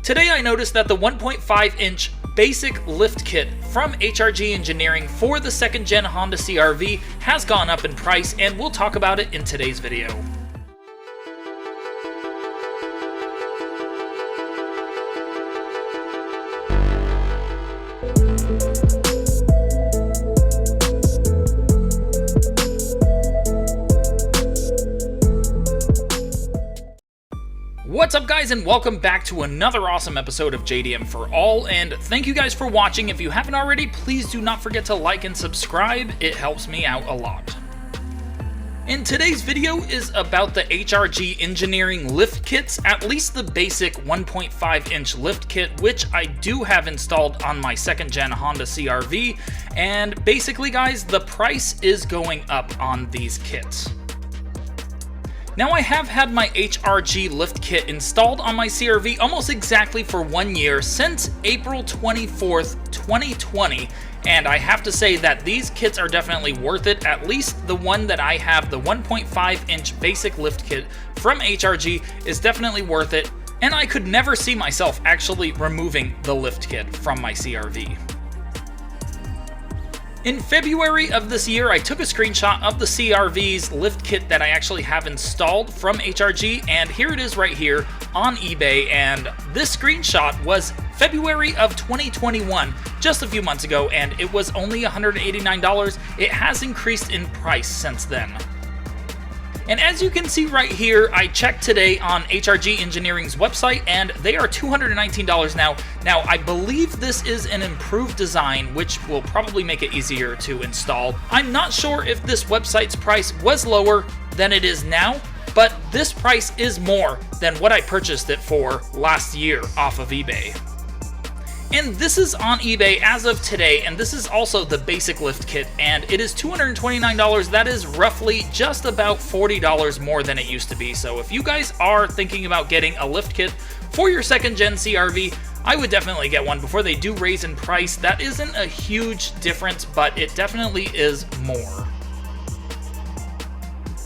Today I noticed that the 1.5-inch basic lift kit from HRG Engineering for the 2nd gen Honda CR-V has gone up in price, and we'll talk about it in today's video. What's up guys, and welcome back to another awesome episode of JDM for All, and thank you guys for watching. If you haven't already, please do not forget to like and subscribe. It helps me out a lot. And today's video is about the HRG Engineering lift kits, at least the basic 1.5-inch lift kit, which I do have installed on my 2nd gen Honda CR-V, and basically guys, the price is going up on these kits. Now, I have had my HRG lift kit installed on my CR-V almost exactly for 1 year, since April 24th, 2020, and I have to say that these kits are definitely worth it. At least the one that I have, the 1.5-inch basic lift kit from HRG, is definitely worth it, and I could never see myself actually removing the lift kit from my CR-V. In February of this year, I took a screenshot of the CR-V's lift kit that I actually have installed from HRG, and here it is right here on eBay, and this screenshot was February of 2021, just a few months ago, and it was only $189. It has increased in price since then. And as you can see right here, I checked today on HRG Engineering's website, and they are $219 now. Now, I believe this is an improved design, which will probably make it easier to install. I'm not sure if this website's price was lower than it is now, but this price is more than what I purchased it for last year off of eBay. And this is on eBay as of today, and this is also the basic lift kit, and it is $229. That is roughly just about $40 more than it used to be. So if you guys are thinking about getting a lift kit for your 2nd gen CR-V, I would definitely get one before they do raise in price. That isn't a huge difference, but it definitely is more.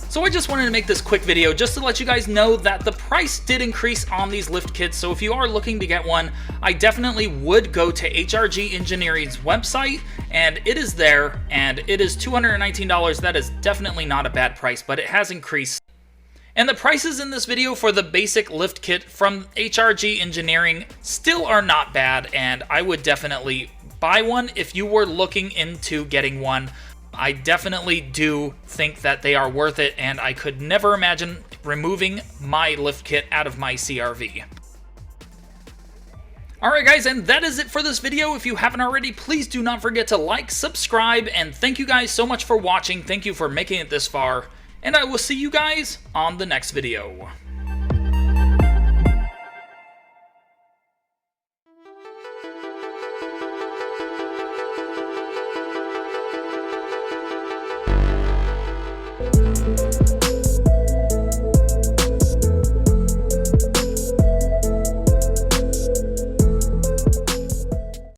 So I just wanted to make this quick video just to let you guys know that the price did increase on these lift kits, so if you are looking to get one, I definitely would go to HRG Engineering's website, and it is there, and it is $219. That is definitely not a bad price, but it has increased. And the prices in this video for the basic lift kit from HRG Engineering still are not bad, and I would definitely buy one if you were looking into getting one. I definitely do think that they are worth it, and I could never imagine removing my lift kit out of my CR-V. Alright guys, and that is it for this video. If you haven't already, please do not forget to like, subscribe, and thank you guys so much for watching. Thank you for making it this far, and I will see you guys on the next video.